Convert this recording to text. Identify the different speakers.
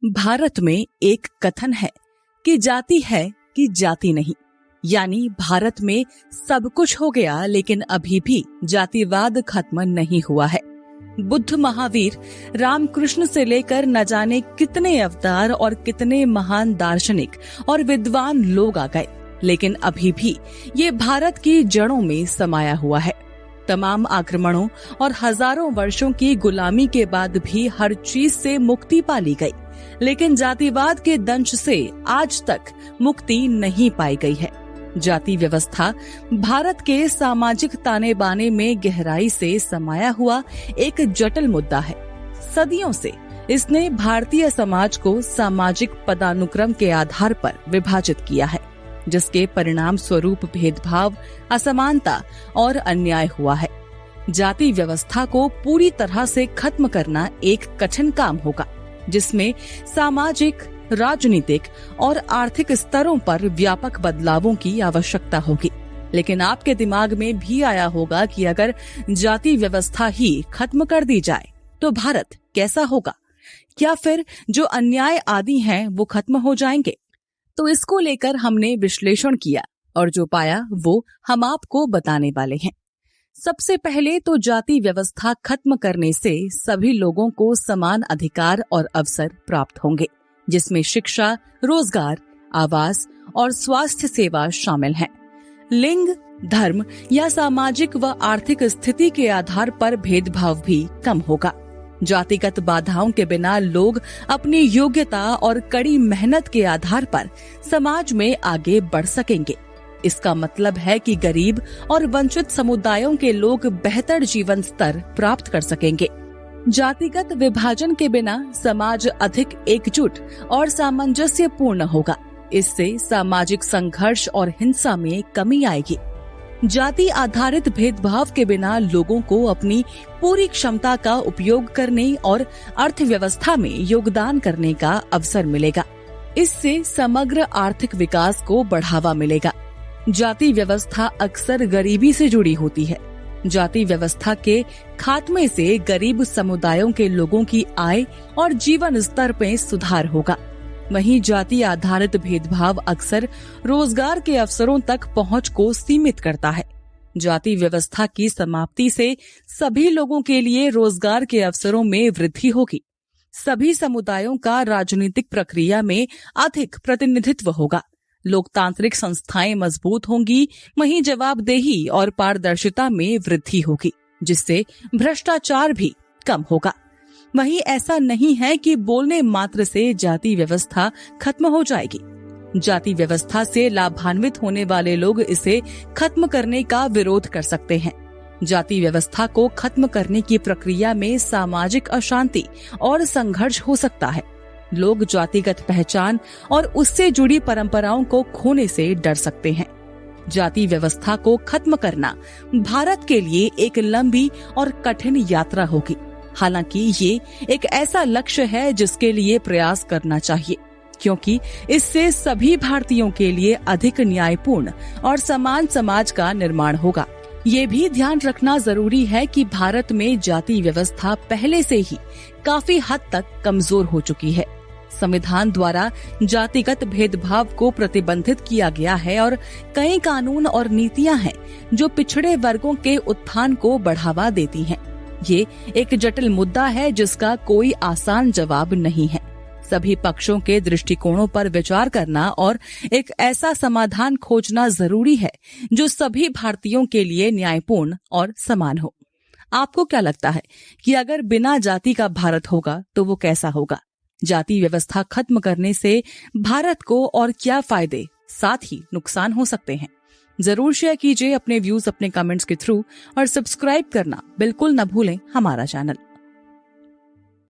Speaker 1: भारत में एक कथन है कि जाति है कि जाति नहीं। यानी भारत में सब कुछ हो गया लेकिन अभी भी जातिवाद खत्म नहीं हुआ है। बुद्ध, महावीर, रामकृष्ण से लेकर न जाने कितने अवतार और कितने महान दार्शनिक और विद्वान लोग आ गए, लेकिन अभी भी ये भारत की जड़ों में समाया हुआ है। तमाम आक्रमणों और हजारों वर्षों की गुलामी के बाद भी हर चीज से मुक्ति पा ली गई, लेकिन जातिवाद के दंश से आज तक मुक्ति नहीं पाई गई है। जाति व्यवस्था भारत के सामाजिक ताने बाने में गहराई से समाया हुआ एक जटिल मुद्दा है। सदियों से इसने भारतीय समाज को सामाजिक पदानुक्रम के आधार पर विभाजित किया है, जिसके परिणाम स्वरूप भेदभाव, असमानता और अन्याय हुआ है। जाति व्यवस्था को पूरी तरह से खत्म करना एक कठिन काम होगा, जिसमें सामाजिक, राजनीतिक और आर्थिक स्तरों पर व्यापक बदलावों की आवश्यकता होगी। लेकिन आपके दिमाग में भी आया होगा कि अगर जाति व्यवस्था ही खत्म कर दी जाए तो भारत कैसा होगा? क्या फिर जो अन्याय आदि हैं वो खत्म हो जाएंगे? तो इसको लेकर हमने विश्लेषण किया और जो पाया वो हम आपको बताने वाले हैं। सबसे पहले तो जाति व्यवस्था खत्म करने से सभी लोगों को समान अधिकार और अवसर प्राप्त होंगे, जिसमें शिक्षा, रोजगार, आवास और स्वास्थ्य सेवा शामिल हैं। लिंग, धर्म या सामाजिक व आर्थिक स्थिति के आधार पर भेदभाव भी कम होगा। जातिगत बाधाओं के बिना लोग अपनी योग्यता और कड़ी मेहनत के आधार पर समाज में आगे बढ़ सकेंगे। इसका मतलब है कि गरीब और वंचित समुदायों के लोग बेहतर जीवन स्तर प्राप्त कर सकेंगे। जातिगत विभाजन के बिना समाज अधिक एकजुट और सामंजस्यपूर्ण होगा। इससे सामाजिक संघर्ष और हिंसा में कमी आएगी। जाति आधारित भेदभाव के बिना लोगों को अपनी पूरी क्षमता का उपयोग करने और अर्थव्यवस्था में योगदान करने का अवसर मिलेगा। इससे समग्र आर्थिक विकास को बढ़ावा मिलेगा। जाति व्यवस्था अक्सर गरीबी से जुड़ी होती है। जाति व्यवस्था के खात्मे से गरीब समुदायों के लोगों की आय और जीवन स्तर में सुधार होगा। वहीं जाति आधारित भेदभाव अक्सर रोजगार के अवसरों तक पहुंच को सीमित करता है। जाति व्यवस्था की समाप्ति से सभी लोगों के लिए रोजगार के अवसरों में वृद्धि होगी। सभी समुदायों का राजनीतिक प्रक्रिया में अधिक प्रतिनिधित्व होगा। लोकतांत्रिक संस्थाएं मजबूत होंगी। वहीं जवाबदेही और पारदर्शिता में वृद्धि होगी, जिससे भ्रष्टाचार भी कम होगा। वहीं ऐसा नहीं है कि बोलने मात्र से जाति व्यवस्था खत्म हो जाएगी। जाति व्यवस्था से लाभान्वित होने वाले लोग इसे खत्म करने का विरोध कर सकते हैं। जाति व्यवस्था को खत्म करने की प्रक्रिया में सामाजिक अशांति और संघर्ष हो सकता है। लोग जातिगत पहचान और उससे जुड़ी परंपराओं को खोने से डर सकते हैं। जाति व्यवस्था को खत्म करना भारत के लिए एक लंबी और कठिन यात्रा होगी। हालांकि ये एक ऐसा लक्ष्य है जिसके लिए प्रयास करना चाहिए, क्योंकि इससे सभी भारतीयों के लिए अधिक न्यायपूर्ण और समान समाज का निर्माण होगा। ये भी ध्यान रखना जरूरी है कि भारत में जाति व्यवस्था पहले से ही काफी हद तक कमजोर हो चुकी है। संविधान द्वारा जातिगत भेदभाव को प्रतिबंधित किया गया है और कई कानून और नीतियां हैं जो पिछड़े वर्गों के उत्थान को बढ़ावा देती हैं। ये एक जटिल मुद्दा है जिसका कोई आसान जवाब नहीं है। सभी पक्षों के दृष्टिकोणों पर विचार करना और एक ऐसा समाधान खोजना जरूरी है जो सभी भारतीयों के लिए न्यायपूर्ण और समान हो। आपको क्या लगता है कि अगर बिना जाति का भारत होगा तो वो कैसा होगा? जाति व्यवस्था खत्म करने से भारत को और क्या फायदे, साथ ही नुकसान हो सकते हैं? जरूर शेयर कीजिए अपने व्यूज अपने कमेंट्स के थ्रू और सब्सक्राइब करना बिल्कुल न भूलें हमारा चैनल।